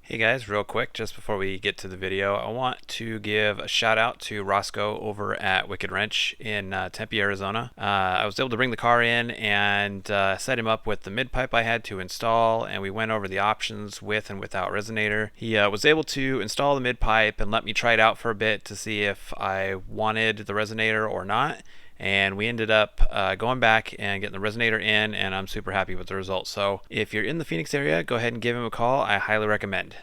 Hey guys, real quick, just before we get to the video, I want to give a shout out to Roscoe over at Wicked Wrench in Tempe, Arizona. I was able to bring the car in and set him up with the mid-pipe I had to install, and we went over the options with and without Resonator. He was able to install the mid-pipe and let me try it out for a bit to see if I wanted the Resonator or not. And we ended up going back and getting the Resonator in, and I'm super happy with the results. So if you're in the Phoenix area, go ahead and give him a call. I highly recommend.